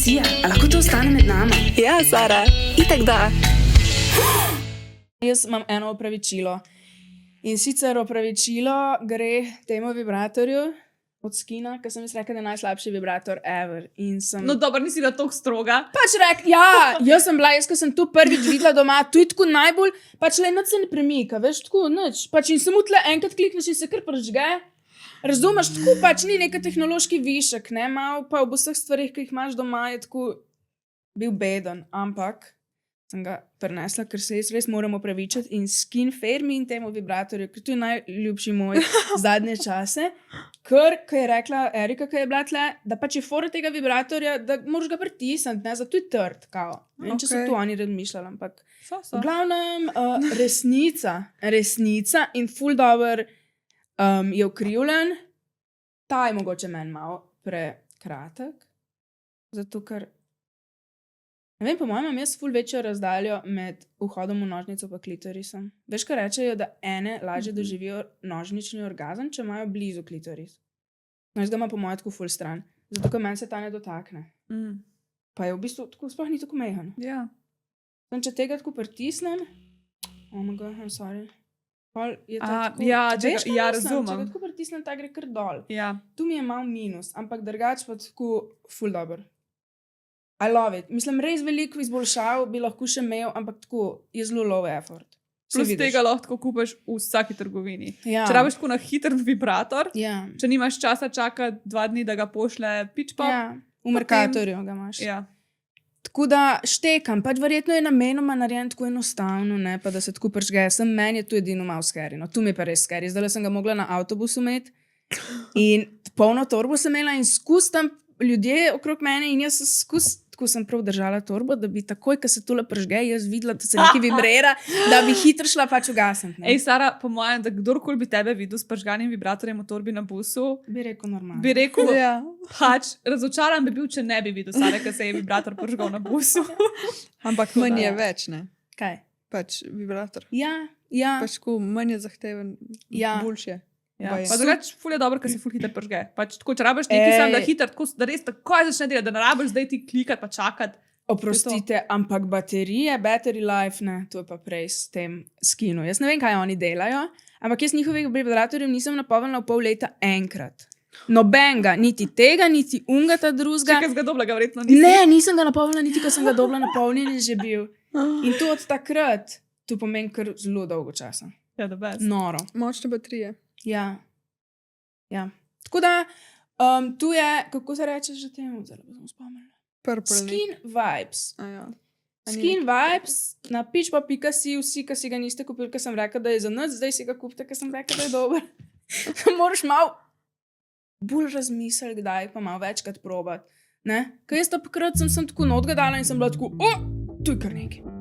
Sija, a lahko to ostane med nami? Ja, Sara, itak da. Jaz imam eno opravičilo. In sicer opravičilo gre temu vibratorju od Skina, ker sem jaz rekel, da je najslabši vibrator ever. In sem... No, dobro, nisi bila toliko stroga. Pač jaz sem bila, ko sem tu prvič videla doma, tu je tako najbolj, pač le noč se ne premika, veš, tako nič. Pač in samo tle enkrat klikneš in se kar pržge. Razumeš, tako pač ni neka tehnološki višek, ne, mal pa v vseh stvarih, ki jih imaš doma, je tako bil beden, ampak sem ga prinesla, ker se jaz res moram opravičiti in Skin Fairmi in temu vibratorju, ker to je najljubši moj zadnje čase, ker je rekla Erika, ki je bila tle, da pač je fora tega vibratorja, da moraš ga pritisniti, ne, zato je trd, kao. Ne vem, če so to oni razmišljali, ampak v glavnem resnica in ful dober je ukrivljen, ta je mogoče meni malo prekratek, zato ker ne vem, po mojem imam jaz ful večjo razdaljo med vhodom v nožnico pa klitorisom. Veš, kaj rečejo, da ene lažje doživijo nožnični orgazem, če imajo blizu klitoris. No, jaz ga imam po mojem tako ful stran, zato ker meni se ta ne dotakne. Pa je v bistvu tako, sploh ni tako mehen. Ja. Če tega tako pritisnem, oh my god, I'm sorry. Pol je ta tako, veš, ja, razumem. Če ga tako pritisnem, ta gre kar dol. Ja. Tu mi je mal minus, ampak drugače pa tako ful dober. I love it. Mislim, res veliko izboljšav bi lahko še imel, ampak tako je zelo low effort. Plus tega lahko kupiš v vsaki trgovini. Ja. Če rabiš tako na hiter vibrator, Ja. če nimaš časa čakati 2 dni, da ga pošle pitchpop. Ja, v Mercatorju ga imaš. Ja. Tako da štekam, pač verjetno je namenoma narejen tako enostavno, ne, pa da se tako pržge. Meni je to edino malo scary, no, tu mi je pa res scary. Zdaj sem ga mogla na avtobusu imeti in polno torbo sem imela in skus tam ljudje okrog mene in jaz tako sem prav držala torbo, da bi takoj, ko se tole pržge, jaz videla, da se nekaj vibrira, da bi hitro šla pač ugasniti. Ej, Sara, po mojem, da kdorkoli bi tebe videl s pržganim vibratorjem v torbi na busu, Bi rekel normalno. bi rekel, Ja. pač, razočaran bi bil, če ne bi videl Sare, ker se je vibrator pržgal na busu. Ampak manj je več, ne? Kaj? Pač vibrator. Ja. Pač ko manj je zahteven, Ja. boljše. Ja, Baje. pa drugače ful je dobro, ker se ful hiter pržge. Pač tako, če rabiš nekaj sam, da hiter, tako, da res takoj začne delati, da ne rabiš zdaj ti klikati pa čakati. Oprostite, ampak baterije, battery life, ne, to je pa prej s tem Skinu. Jaz ne vem, kaj oni delajo, ampak jaz njihovih vibratorjev nisem napolnila v pol leta enkrat. Nobenga, niti tega, niti ungata drugega. Čekaj, zga ga verjetno nisi. Ne, nisem ga napolnila, niti ko sem ga dobila napolnjen, je že bil. In to od takrat, to pomeni kar zelo dolgo časa. Ja, da best. Noro. Močne baterije. Ja. Tako da, tu je, kako se reče že temu, zelo bom spomnila. Purple. Skin Vibes. Ja. Skin Vibes na pitchpop.si, vsi, ki si ga niste kupili, ker sem rekla, da je za nič, zdaj si ga kupite, ker sem rekla, da je dober. Moraš malo bolj razmisliti, kdaj pa malo večkrat probati. Ker jaz takrat sem tako notgadala in sem bila tako, tu je kar nekaj.